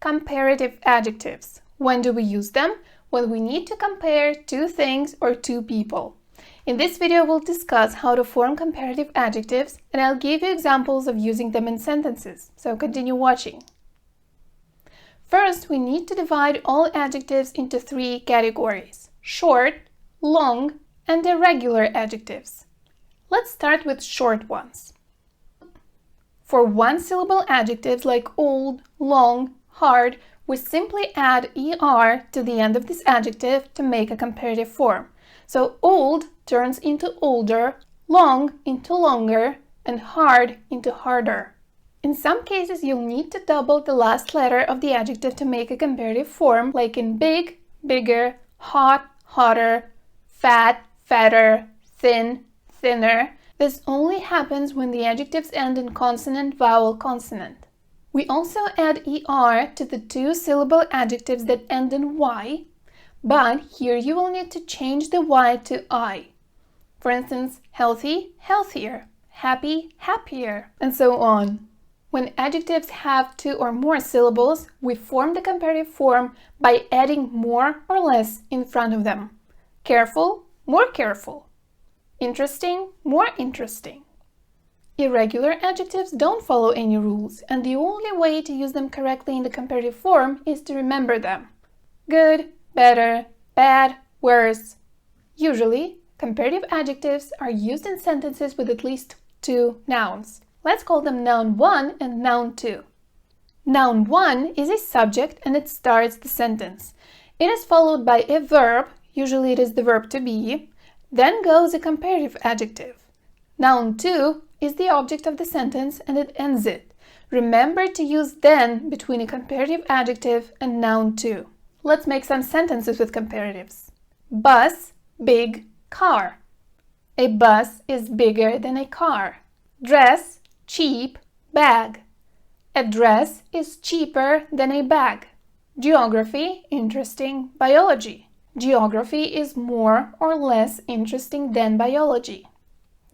comparative adjectives. When do we use them? When we need to compare two things or two people. In this video, we'll discuss how to form comparative adjectives, and I'll give you examples of using them in sentences, so continue watching. First, we need to divide all adjectives into three categories: short, long, and irregular adjectives. Let's start with short ones. For one-syllable adjectives like old, long, hard, we simply add er to the end of this adjective to make a comparative form. So old turns into older, long into longer, and hard into harder. In some cases, you'll need to double the last letter of the adjective to make a comparative form, like in big, bigger, hot, hotter, fat, fatter, thin, thinner. This only happens when the adjectives end in consonant, vowel, consonant. We also add er to the two-syllable adjectives that end in y, but here you will need to change the y to I. For instance, healthy, healthier, happy, happier, and so on. When adjectives have two or more syllables, we form the comparative form by adding more or less in front of them. Careful, more careful. Interesting, more interesting. Irregular adjectives don't follow any rules, and the only way to use them correctly in the comparative form is to remember them. Good, better, bad, worse. Usually, comparative adjectives are used in sentences with at least two nouns. Let's call them noun 1 and noun 2. Noun 1 is a subject and it starts the sentence. It is followed by a verb, usually it is the verb to be, then goes a comparative adjective. Noun 2 is the object of the sentence and it ends it. Remember to use then between a comparative adjective and noun 2. Let's make some sentences with comparatives. Bus, big, car. A bus is bigger than a car. Dress, cheap, bag. A dress is cheaper than a bag. Geography, interesting, biology. Geography is more or less interesting than biology.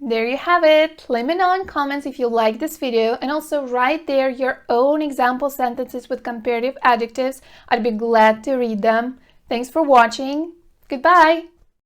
There you have it. Let me know in comments if you like this video, and also write there your own example sentences with comparative adjectives. I'd be glad to read them. Thanks for watching. Goodbye!